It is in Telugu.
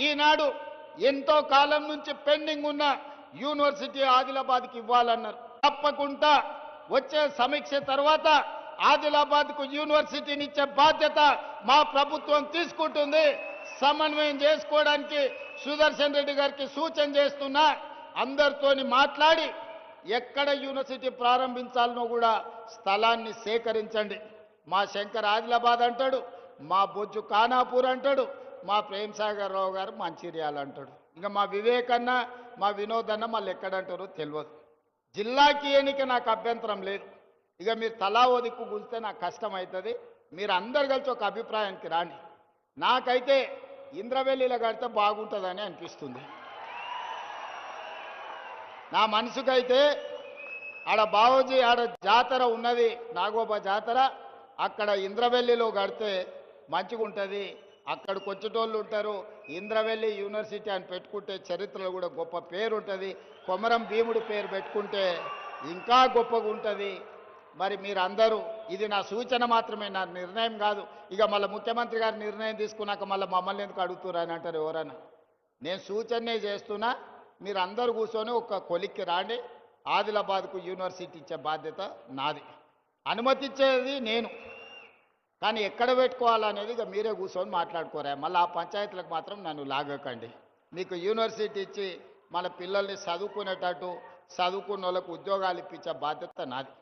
ఈనాడు ఎంతో కాలం నుంచి పెండింగ్ ఉన్న యూనివర్సిటీ ఆదిలాబాద్కి ఇవ్వాలన్నారు. తప్పకుండా వచ్చే సమీక్ష తర్వాత ఆదిలాబాద్కు యూనివర్సిటీని ఇచ్చే బాధ్యత మా ప్రభుత్వం తీసుకుంటుంది. సమన్వయం చేసుకోవడానికి సుదర్శన్ రెడ్డి గారికి సూచన చేస్తున్నా. అందరితోని మాట్లాడి ఎక్కడ యూనివర్సిటీ ప్రారంభించాలనో కూడా స్థలాన్ని సేకరించండి. మా శంకర్ ఆదిలాబాద్ అంటాడు, మా బొజ్జు ఖానాపూర్ అంటాడు, మా ప్రేమ్ సాగర్ రావు గారు మంచిర్యాల అంటాడు. ఇంకా మా వివేకన్న మా వినోద్ అన్న మళ్ళీ ఎక్కడంటారో తెలియదు. జిల్లాకి ఎన్నిక నాకు అభ్యంతరం లేదు. ఇక మీరు తలా ఓ దిక్కు కూలితే నాకు కష్టం అవుతుంది. మీరు అందరు కలిసి ఒక అభిప్రాయానికి రాండి. నాకైతే ఇంద్రవెల్లిలో కడితే బాగుంటుందని అనిపిస్తుంది. నా మనసుకైతే ఆడ బావోజీ ఆడ జాతర ఉన్నది, నాగోబా జాతర, అక్కడ ఇంద్రవెల్లిలో కడితే మంచిగా ఉంటుంది. అక్కడికి వచ్చేటోళ్ళు ఉంటారు. ఇంద్రవెల్లి యూనివర్సిటీ అని పెట్టుకుంటే చరిత్రలో కూడా గొప్ప పేరు ఉంటుంది. కొమరం భీముడి పేరు పెట్టుకుంటే ఇంకా గొప్పగా ఉంటుంది. మరి మీరందరూ, ఇది నా సూచన మాత్రమే, నా నిర్ణయం కాదు. ఇక మళ్ళీ ముఖ్యమంత్రి గారు నిర్ణయం తీసుకున్నాక మళ్ళీ మమ్మల్ని ఎందుకు అడుగుతున్నారు అని అంటారు ఎవరైనా. నేను సూచనే చేస్తున్నా. మీరు అందరూ కూర్చొని ఒక కొలిక్కి రాండి. ఆదిలాబాద్కు యూనివర్సిటీ ఇచ్చే బాధ్యత నాది. అనుమతి ఇచ్చేది నేను, కానీ ఎక్కడ పెట్టుకోవాలనేది ఇక మీరే కూర్చొని మాట్లాడుకోరా. మళ్ళీ ఆ పంచాయతీలకు మాత్రం నన్ను లాగకండి. మీకు యూనివర్సిటీ ఇచ్చి మన పిల్లల్ని చదువుకునేటట్టు, చదువుకున్న వాళ్ళకు ఉద్యోగాలు ఇప్పించే బాధ్యత నాది.